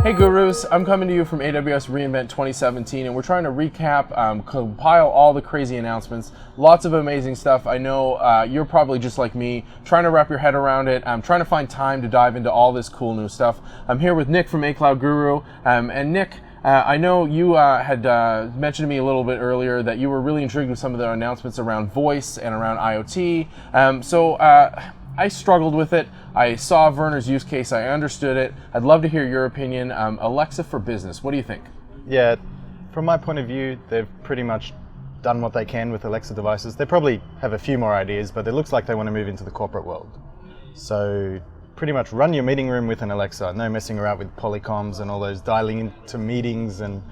Hey Gurus, I'm coming to you from AWS reInvent 2017, and we're trying to recap, compile all the crazy announcements. Lots of amazing stuff. I know you're probably just like me, trying to wrap your head around it. I'm trying to find time to dive into all this cool new stuff. I'm here with Nick from A Cloud Guru, and Nick, I know you had mentioned to me a little bit earlier that you were really intrigued with some of the announcements around voice and around IoT. I struggled with it. I saw Werner's use case. I understood it. I'd love to hear your opinion. Alexa for Business. What do you think? Yeah, from my point of view, they've pretty much done what they can with Alexa devices. They probably have a few more ideas, but it looks like they want to move into the corporate world. So pretty much run your meeting room with an Alexa. No messing around with polycoms and all those dialing into meetings and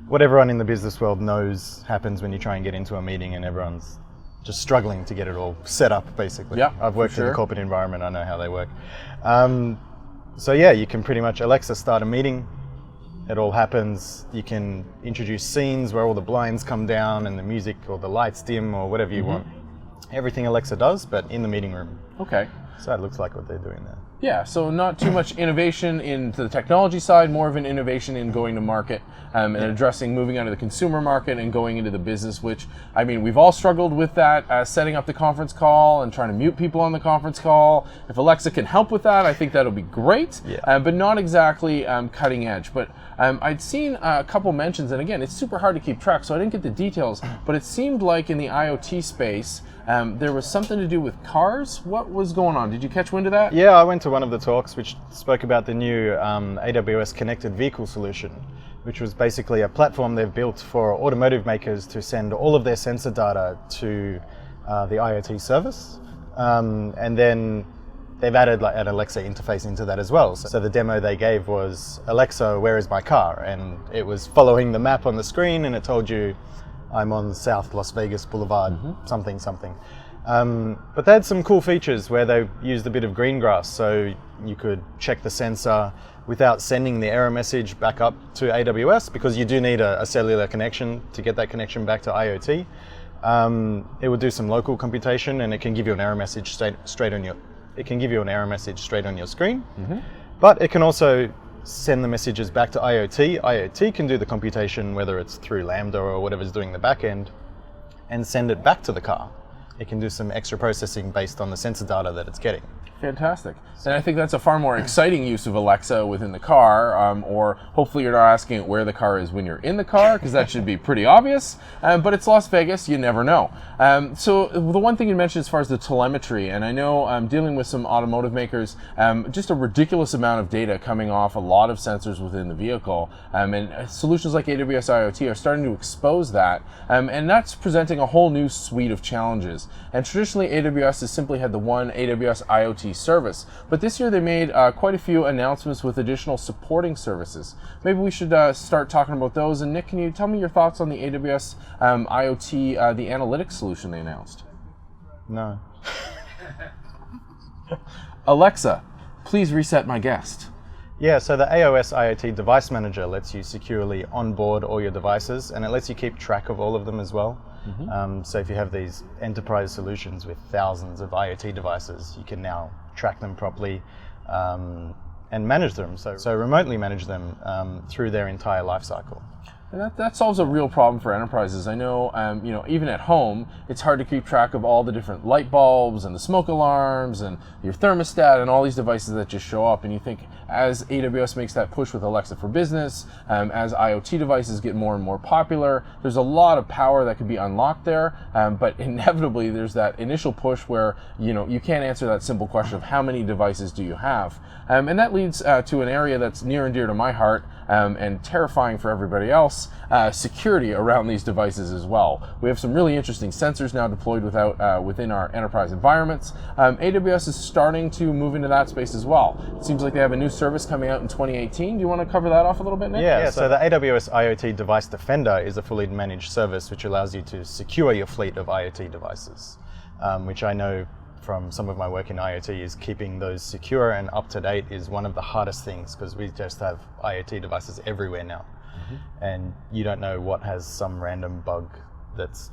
what everyone in the business world knows happens when you try and get into a meeting and everyone's just struggling to get it all set up, basically. Yeah, I've worked in the corporate environment, I know how they work. So yeah, you can pretty much Alexa start a meeting, it all happens. You can introduce scenes where all the blinds come down and the music or the lights dim or whatever you want. Everything Alexa does, but in the meeting room. Okay. So it looks like what they're doing there. Yeah, so not too much innovation into the technology side, more of an innovation in going to market and addressing moving out of the consumer market and going into the business, which, I mean, we've all struggled with that, setting up the conference call and trying to mute people on the conference call. If Alexa can help with that, I think that'll be great, but not exactly cutting edge. But I'd seen a couple mentions, and again, it's super hard to keep track, so I didn't get the details, but it seemed like in the IoT space, there was something to do with cars. What was going on? Did you catch wind of that? Yeah, I went to one of the talks which spoke about the new AWS connected vehicle solution, which was basically a platform they've built for automotive makers to send all of their sensor data to the IoT service. And then they've added like an Alexa interface into that as well. So the demo they gave was, Alexa, where is my car? And it was following the map on the screen and it told you, I'm on South Las Vegas Boulevard, something. But they had some cool features where they used a bit of green grass, so you could check the sensor without sending the error message back up to AWS, because you do need a cellular connection to get that connection back to IoT. It would do some local computation, and it can give you an error message straight on your. It can give you an error message straight on your screen, but it can also send the messages back to IoT. IoT can do the computation, whether it's through Lambda or whatever's doing the back end, and send it back to the car. It can do some extra processing based on the sensor data that it's getting. Fantastic. And I think that's a far more exciting use of Alexa within the car, or hopefully you're not asking it where the car is when you're in the car, because that should be pretty obvious, but it's Las Vegas, you never know. So the one thing you mentioned as far as the telemetry, and I know dealing with some automotive makers, just a ridiculous amount of data coming off a lot of sensors within the vehicle, and solutions like AWS IoT are starting to expose that, and that's presenting a whole new suite of challenges. And traditionally AWS has simply had the one AWS IoT service, but this year they made quite a few announcements with additional supporting services. Maybe we should start talking about those. And Nick, can you tell me your thoughts on the AWS IoT, the analytics solution they announced? No. Alexa, please reset my guest. Yeah, so the AWS IoT Device Manager lets you securely onboard all your devices, and it lets you keep track of all of them as well. So if you have these enterprise solutions with thousands of IoT devices, you can now track them properly and manage them. So remotely manage them through their entire life cycle. And that solves a real problem for enterprises. I know, even at home, it's hard to keep track of all the different light bulbs and the smoke alarms and your thermostat and all these devices that just show up. And you think, as AWS makes that push with Alexa for Business, as IoT devices get more and more popular, there's a lot of power that could be unlocked there. But inevitably, there's that initial push where you can't answer that simple question of how many devices do you have. And that leads to an area that's near and dear to my heart and terrifying for everybody else. Security around these devices as well. We have some really interesting sensors now deployed within our enterprise environments. AWS is starting to move into that space as well. It seems like they have a new service coming out in 2018. Do you want to cover that off a little bit, Nick? Yeah, so the AWS IoT Device Defender is a fully managed service which allows you to secure your fleet of IoT devices, which I know from some of my work in IoT is keeping those secure and up to date is one of the hardest things, because we just have IoT devices everywhere now. And you don't know what has some random bug that's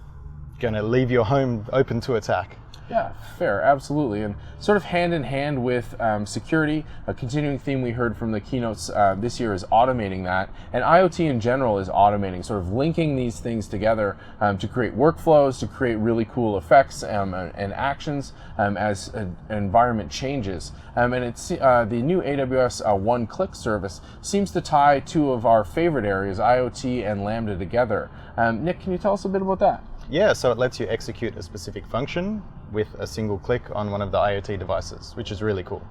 going to leave your home open to attack. Yeah, fair, absolutely. And sort of hand in hand with security, a continuing theme we heard from the keynotes this year is automating that. And IoT in general is automating, sort of linking these things together to create workflows, to create really cool effects and actions as an environment changes. And it's the new AWS one-click service seems to tie two of our favorite areas, IoT and Lambda, together. Nick, can you tell us a bit about that? Yeah, so it lets you execute a specific function with a single click on one of the IoT devices, which is really cool.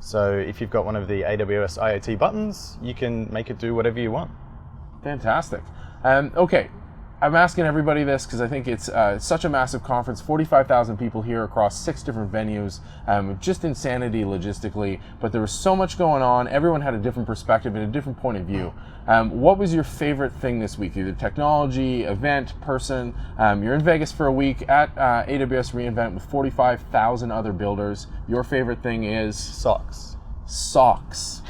So if you've got one of the AWS IoT buttons, you can make it do whatever you want. Fantastic. Okay, I'm asking everybody this because I think it's such a massive conference, 45,000 people here across 6 different venues, just insanity logistically, but there was so much going on. Everyone had a different perspective and a different point of view. What was your favorite thing this week? Either technology, event, person? You're in Vegas for a week at AWS reInvent with 45,000 other builders. Your favorite thing is? Socks. Socks.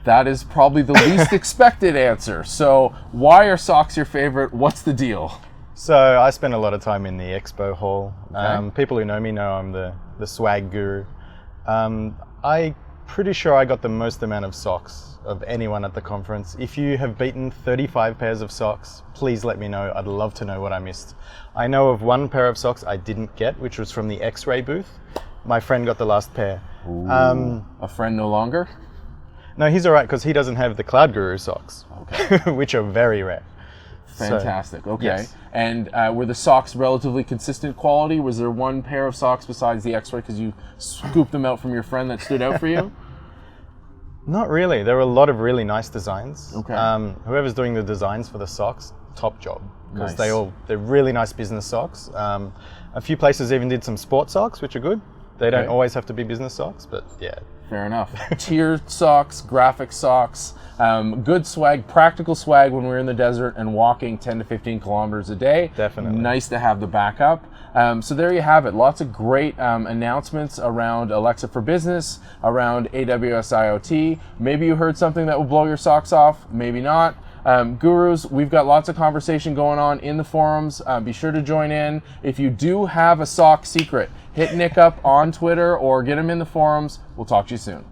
That is probably the least expected answer. So why are socks your favorite? What's the deal? So I spend a lot of time in the expo hall. Okay. People who know me know I'm the swag guru. I'm pretty sure I got the most amount of socks of anyone at the conference. If you have beaten 35 pairs of socks, please let me know. I'd love to know what I missed. I know of one pair of socks I didn't get, which was from the X-ray booth. My friend got the last pair. Ooh, a friend no longer? No, he's all right because he doesn't have the Cloud Guru socks, okay. which are very rare. Fantastic. Okay. Yes. And were the socks relatively consistent quality? Was there one pair of socks besides the X-ray because you scooped them out from your friend that stood out for you? Not really. There were a lot of really nice designs. Okay. Whoever's doing the designs for the socks, top job. Because Nice. they're really nice business socks. A few places even did some sport socks, which are good. They don't Okay. always have to be business socks, but yeah. Fair enough. Tiered socks, graphic socks, good swag, practical swag when we're in the desert and walking 10 to 15 kilometers a day. Definitely. Nice to have the backup. So there you have it. Lots of great announcements around Alexa for Business, around AWS IoT. Maybe you heard something that will blow your socks off, maybe not. Gurus, we've got lots of conversation going on in the forums. Be sure to join in. If you do have a sock secret, hit Nick up on Twitter or get him in the forums. We'll talk to you soon.